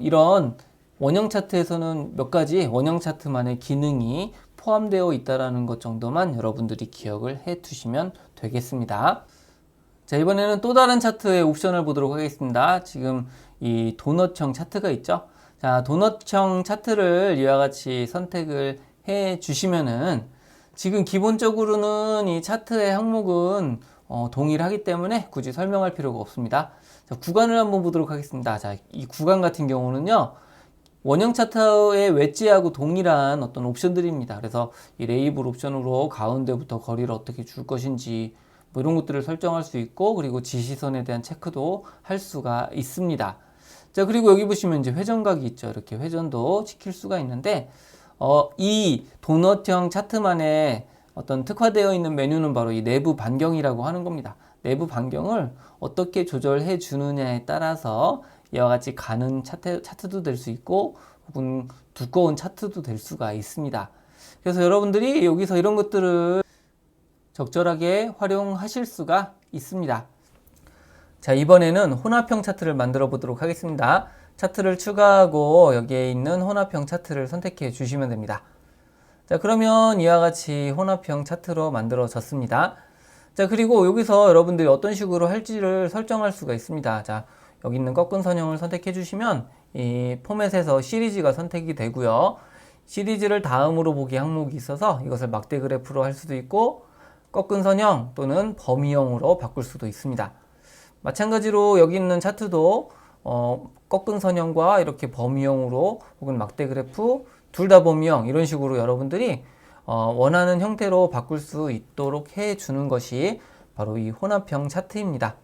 이런 원형 차트에서는 몇 가지 원형 차트만의 기능이 포함되어 있다는 것 정도만 여러분들이 기억을 해 두시면 되겠습니다. 자, 이번에는 또 다른 차트의 옵션을 보도록 하겠습니다. 지금 이 도넛형 차트가 있죠. 자, 도넛형 차트를 이와 같이 선택을 해 주시면은 지금 기본적으로는 이 차트의 항목은 동일하기 때문에 굳이 설명할 필요가 없습니다. 자, 구간을 한번 보도록 하겠습니다. 자, 이 구간 같은 경우는요, 원형 차트의 웨지하고 동일한 어떤 옵션들입니다. 그래서 이 레이블 옵션으로 가운데부터 거리를 어떻게 줄 것인지 뭐 이런 것들을 설정할 수 있고, 그리고 지시선에 대한 체크도 할 수가 있습니다. 자, 그리고 여기 보시면 이제 회전각이 있죠. 이렇게 회전도 시킬 수가 있는데, 이 도넛형 차트만의 어떤 특화되어 있는 메뉴는 바로 이 내부 반경이라고 하는 겁니다. 내부 반경을 어떻게 조절해 주느냐에 따라서 이와 같이 가는 차트도 될 수 있고, 혹은 두꺼운 차트도 될 수가 있습니다. 그래서 여러분들이 여기서 이런 것들을 적절하게 활용하실 수가 있습니다. 자, 이번에는 혼합형 차트를 만들어 보도록 하겠습니다. 차트를 추가하고 여기에 있는 혼합형 차트를 선택해 주시면 됩니다. 자, 그러면 이와 같이 혼합형 차트로 만들어졌습니다. 자, 그리고 여기서 여러분들이 어떤 식으로 할지를 설정할 수가 있습니다. 자, 여기 있는 꺾은 선형을 선택해 주시면 이 포맷에서 시리즈가 선택이 되고요. 시리즈를 다음으로 보기 항목이 있어서 이것을 막대 그래프로 할 수도 있고, 꺾은 선형 또는 범위형으로 바꿀 수도 있습니다. 마찬가지로 여기 있는 차트도 꺾은 선형과 이렇게 범위형으로 혹은 막대 그래프 둘 다 범위형 이런 식으로 여러분들이 원하는 형태로 바꿀 수 있도록 해 주는 것이 바로 이 혼합형 차트입니다.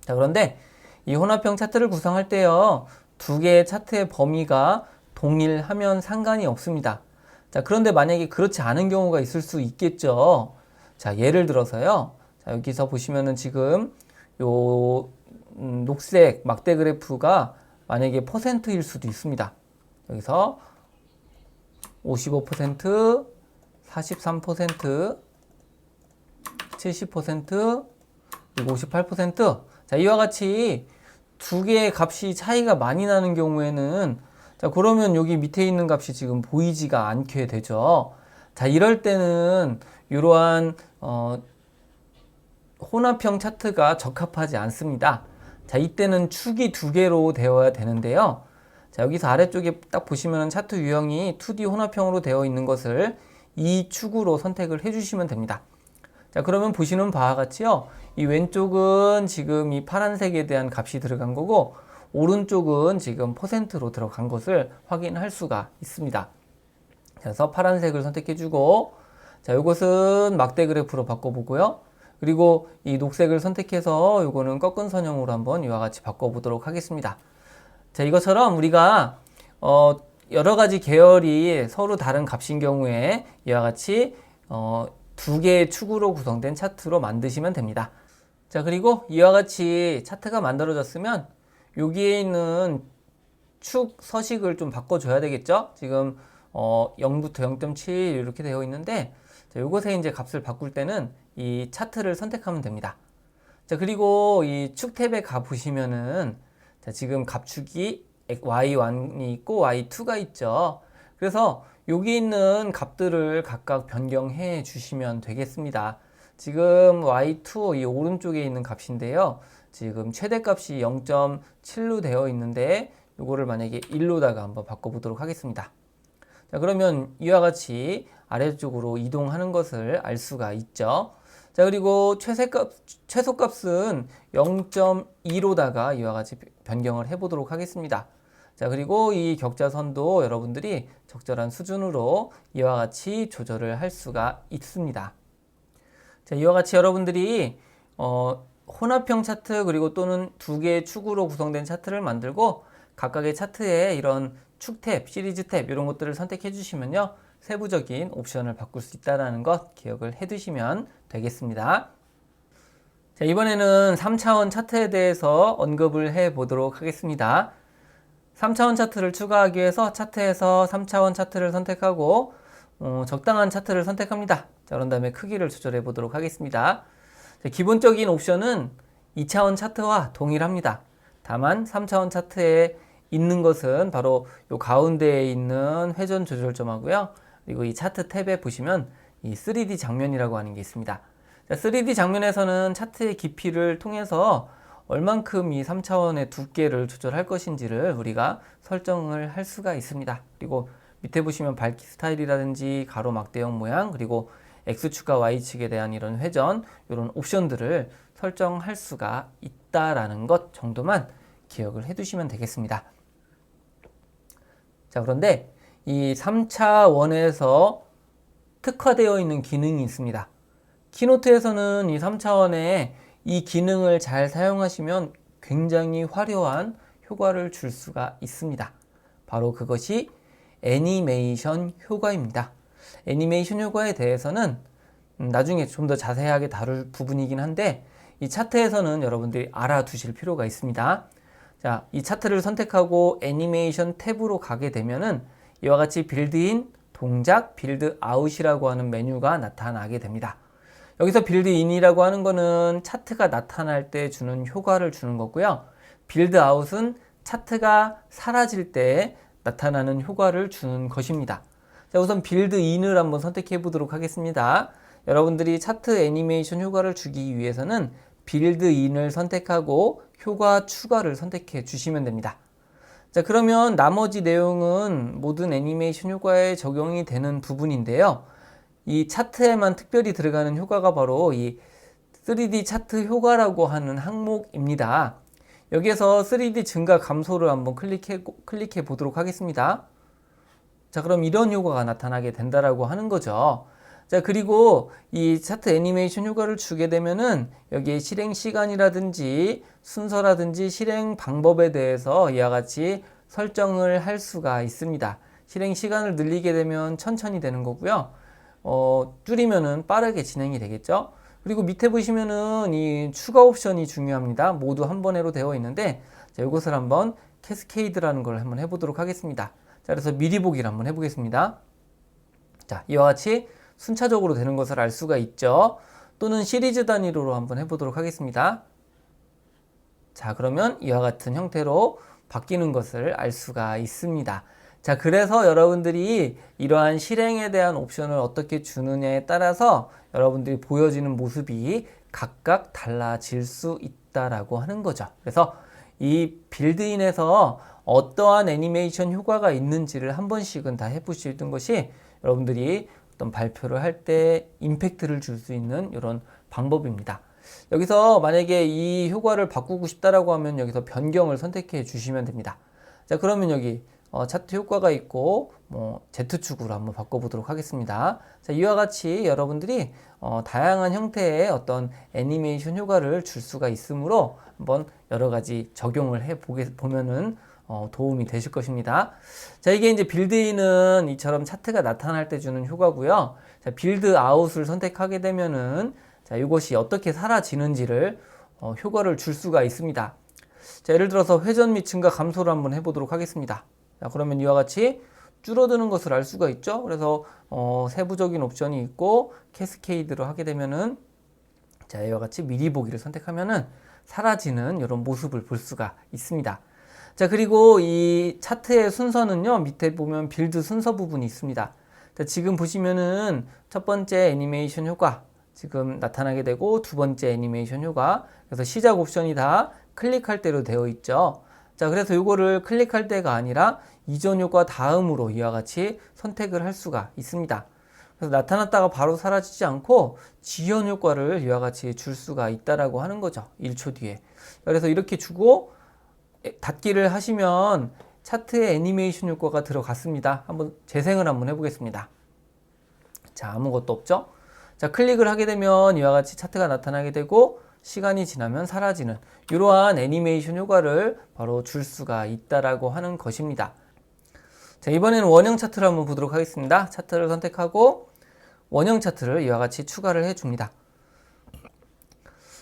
자, 그런데 이 혼합형 차트를 구성할 때요, 두 개의 차트의 범위가 동일하면 상관이 없습니다. 자, 그런데 만약에 그렇지 않은 경우가 있을 수 있겠죠. 자, 예를 들어서요. 자, 여기서 보시면은 지금 요 녹색 막대 그래프가 만약에 퍼센트일 수도 있습니다. 여기서 55%, 43%, 70%, 그리고 58%. 자, 이와 같이 두 개의 값이 차이가 많이 나는 경우에는, 자, 그러면 여기 밑에 있는 값이 지금 보이지가 않게 되죠. 자, 이럴 때는 이러한 혼합형 차트가 적합하지 않습니다. 자, 이때는 축이 두 개로 되어야 되는데요. 자, 여기서 아래쪽에 딱 보시면 차트 유형이 2D 혼합형으로 되어 있는 것을 이 축으로 선택을 해주시면 됩니다. 자, 그러면 보시는 바와 같이요, 이 왼쪽은 지금 이 파란색에 대한 값이 들어간 거고, 오른쪽은 지금 퍼센트로 들어간 것을 확인할 수가 있습니다. 그래서 파란색을 선택해주고, 자, 이것은 막대 그래프로 바꿔보고요. 그리고 이 녹색을 선택해서 이거는 꺾은 선형으로 한번 이와 같이 바꿔보도록 하겠습니다. 자, 이것처럼 우리가 여러 가지 계열이 서로 다른 값인 경우에 이와 같이 두 개의 축으로 구성된 차트로 만드시면 됩니다. 자, 그리고 이와 같이 차트가 만들어졌으면 여기에 있는 축 서식을 좀 바꿔줘야 되겠죠? 지금 0부터 0.7 이렇게 되어 있는데, 자, 요것에 이제 값을 바꿀 때는 이 차트를 선택하면 됩니다. 자, 그리고 이 축 탭에 가 보시면은, 자, 지금 값축이 y1이 있고 y2가 있죠. 그래서 여기 있는 값들을 각각 변경해 주시면 되겠습니다. 지금 y2 이 오른쪽에 있는 값인데요. 지금 최대값이 0.7로 되어 있는데 이거를 만약에 1로다가 한번 바꿔보도록 하겠습니다. 자, 그러면 이와 같이 아래쪽으로 이동하는 것을 알 수가 있죠. 자, 그리고 최소값은 0.2로다가 이와 같이 변경을 해보도록 하겠습니다. 자, 그리고 이 격자선도 여러분들이 적절한 수준으로 이와 같이 조절을 할 수가 있습니다. 자, 이와 같이 여러분들이 혼합형 차트 그리고 또는 두 개의 축으로 구성된 차트를 만들고 각각의 차트에 이런 축 탭, 시리즈 탭 이런 것들을 선택해 주시면요. 세부적인 옵션을 바꿀 수 있다는 것 기억을 해 두시면 되겠습니다. 자, 이번에는 3차원 차트에 대해서 언급을 해 보도록 하겠습니다. 3차원 차트를 추가하기 위해서 차트에서 3차원 차트를 선택하고 적당한 차트를 선택합니다. 자, 그런 다음에 크기를 조절해 보도록 하겠습니다. 자, 기본적인 옵션은 2차원 차트와 동일합니다. 다만 3차원 차트에 있는 것은 바로 이 가운데에 있는 회전 조절점하고요. 그리고 이 차트 탭에 보시면 이 3D 장면이라고 하는 게 있습니다. 자, 3D 장면에서는 차트의 깊이를 통해서 얼만큼 이 3차원의 두께를 조절할 것인지를 우리가 설정을 할 수가 있습니다. 그리고 밑에 보시면 밝기 스타일이라든지 가로막대형 모양 그리고 X축과 Y축에 대한 이런 회전 이런 옵션들을 설정할 수가 있다라는 것 정도만 기억을 해 두시면 되겠습니다. 자, 그런데 이 3차원에서 특화되어 있는 기능이 있습니다. 키노트에서는 이 3차원에 이 기능을 잘 사용하시면 굉장히 화려한 효과를 줄 수가 있습니다. 바로 그것이 애니메이션 효과입니다. 애니메이션 효과에 대해서는 나중에 좀 더 자세하게 다룰 부분이긴 한데 이 차트에서는 여러분들이 알아두실 필요가 있습니다. 자, 이 차트를 선택하고 애니메이션 탭으로 가게 되면은 이와 같이 빌드인, 동작, 빌드아웃이라고 하는 메뉴가 나타나게 됩니다. 여기서 빌드인이라고 하는 거는 차트가 나타날 때 주는 효과를 주는 거고요. 빌드아웃은 차트가 사라질 때 나타나는 효과를 주는 것입니다. 자, 우선 빌드인을 한번 선택해 보도록 하겠습니다. 여러분들이 차트 애니메이션 효과를 주기 위해서는 빌드인을 선택하고 효과 추가를 선택해 주시면 됩니다. 자, 그러면 나머지 내용은 모든 애니메이션 효과에 적용이 되는 부분인데요. 이 차트에만 특별히 들어가는 효과가 바로 이 3D 차트 효과라고 하는 항목입니다. 여기에서 3D 증가 감소를 한번 클릭해 보도록 하겠습니다. 자, 그럼 이런 효과가 나타나게 된다라고 하는 거죠. 자, 그리고 이 차트 애니메이션 효과를 주게 되면은 여기에 실행 시간이라든지 순서라든지 실행 방법에 대해서 이와 같이 설정을 할 수가 있습니다. 실행 시간을 늘리게 되면 천천히 되는 거고요. 줄이면은 빠르게 진행이 되겠죠. 그리고 밑에 보시면은 이 추가 옵션이 중요합니다. 모두 한 번에로 되어 있는데, 자, 이것을 한번 캐스케이드라는 걸 한번 해보도록 하겠습니다. 자, 그래서 미리 보기를 한번 해보겠습니다. 자, 이와 같이 순차적으로 되는 것을 알 수가 있죠. 또는 시리즈 단위로 한번 해보도록 하겠습니다. 자, 그러면 이와 같은 형태로 바뀌는 것을 알 수가 있습니다. 자, 그래서 여러분들이 이러한 실행에 대한 옵션을 어떻게 주느냐에 따라서 여러분들이 보여지는 모습이 각각 달라질 수 있다라고 하는 거죠. 그래서 이 빌드인에서 어떠한 애니메이션 효과가 있는지를 한 번씩은 다 해보시는 것이 여러분들이 어떤 발표를 할 때 임팩트를 줄 수 있는 이런 방법입니다. 여기서 만약에 이 효과를 바꾸고 싶다라고 하면 여기서 변경을 선택해 주시면 됩니다. 자, 그러면 여기 차트 효과가 있고 Z축으로 한번 바꿔보도록 하겠습니다. 자, 이와 같이 여러분들이 다양한 형태의 어떤 애니메이션 효과를 줄 수가 있으므로 한번 여러 가지 적용을 해 보면은 도움이 되실 것입니다. 자, 이게 이제 빌드인은 이처럼 차트가 나타날 때 주는 효과고요. 자, 빌드아웃을 선택하게 되면은 자, 이것이 어떻게 사라지는지를 효과를 줄 수가 있습니다. 자, 예를 들어서 회전 및 증가 감소를 한번 해보도록 하겠습니다. 자, 그러면 이와 같이 줄어드는 것을 알 수가 있죠. 그래서 세부적인 옵션이 있고 캐스케이드로 하게 되면은 자, 이와 같이 미리 보기를 선택하면은 사라지는 이런 모습을 볼 수가 있습니다. 자, 그리고 이 차트의 순서는요, 밑에 보면 빌드 순서 부분이 있습니다. 자, 지금 보시면은 첫 번째 애니메이션 효과 지금 나타나게 되고, 두 번째 애니메이션 효과, 그래서 시작 옵션이 다 클릭할 대로 되어 있죠. 자, 그래서 이거를 클릭할 때가 아니라 이전 효과 다음으로 이와 같이 선택을 할 수가 있습니다. 그래서 나타났다가 바로 사라지지 않고 지연 효과를 이와 같이 줄 수가 있다라고 하는 거죠. 1초 뒤에. 그래서 이렇게 주고 닫기를 하시면 차트에 애니메이션 효과가 들어갔습니다. 한번 재생을 한번 해보겠습니다. 자, 아무것도 없죠? 자, 클릭을 하게 되면 이와 같이 차트가 나타나게 되고, 시간이 지나면 사라지는 이러한 애니메이션 효과를 바로 줄 수가 있다라고 하는 것입니다. 자, 이번에는 원형 차트를 한번 보도록 하겠습니다. 차트를 선택하고 원형 차트를 이와 같이 추가를 해줍니다.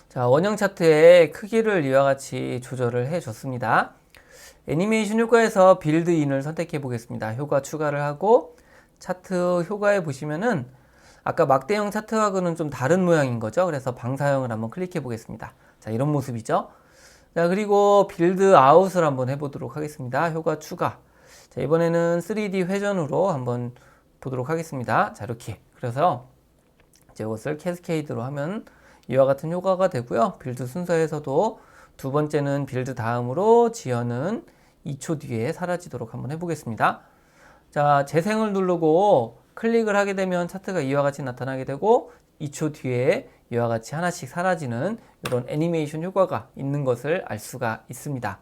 자, 원형 차트의 크기를 이와 같이 조절을 해줬습니다. 애니메이션 효과에서 빌드인을 선택해 보겠습니다. 효과 추가를 하고 차트 효과에 보시면은 아까 막대형 차트하고는 좀 다른 모양인 거죠. 그래서 방사형을 한번 클릭해 보겠습니다. 자, 이런 모습이죠. 자, 그리고 빌드 아웃을 한번 해보도록 하겠습니다. 효과 추가. 자, 이번에는 3D 회전으로 한번 보도록 하겠습니다. 자, 이렇게. 그래서 이제 이것을 캐스케이드로 하면 이와 같은 효과가 되고요. 빌드 순서에서도 두 번째는 빌드 다음으로 지연은 2초 뒤에 사라지도록 한번 해보겠습니다. 자, 재생을 누르고 클릭을 하게 되면 차트가 이와 같이 나타나게 되고 2초 뒤에 이와 같이 하나씩 사라지는 이런 애니메이션 효과가 있는 것을 알 수가 있습니다.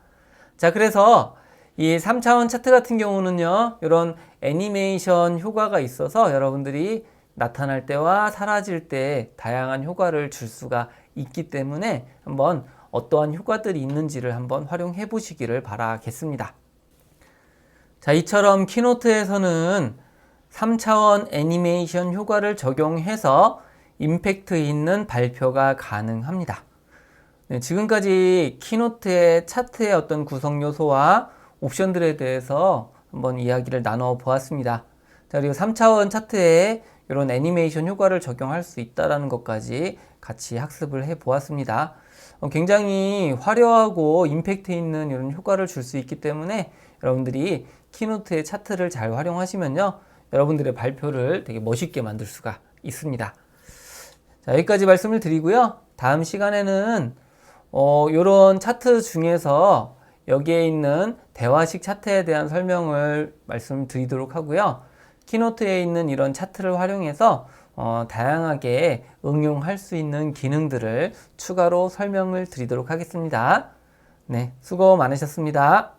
자, 그래서 이 3차원 차트 같은 경우는요, 이런 애니메이션 효과가 있어서 여러분들이 나타날 때와 사라질 때 다양한 효과를 줄 수가 있기 때문에 한번 어떠한 효과들이 있는지를 한번 활용해 보시기를 바라겠습니다. 자, 이처럼 키노트에서는 3차원 애니메이션 효과를 적용해서 임팩트 있는 발표가 가능합니다. 네, 지금까지 키노트의 차트의 어떤 구성 요소와 옵션들에 대해서 한번 이야기를 나눠 보았습니다. 자, 그리고 3차원 차트에 이런 애니메이션 효과를 적용할 수 있다는 것까지 같이 학습을 해 보았습니다. 굉장히 화려하고 임팩트 있는 이런 효과를 줄 수 있기 때문에 여러분들이 키노트의 차트를 잘 활용하시면요, 여러분들의 발표를 되게 멋있게 만들 수가 있습니다. 자, 여기까지 말씀을 드리고요. 다음 시간에는 이런 차트 중에서 여기에 있는 대화식 차트에 대한 설명을 말씀드리도록 하고요. 키노트에 있는 이런 차트를 활용해서 다양하게 응용할 수 있는 기능들을 추가로 설명을 드리도록 하겠습니다. 네, 수고 많으셨습니다.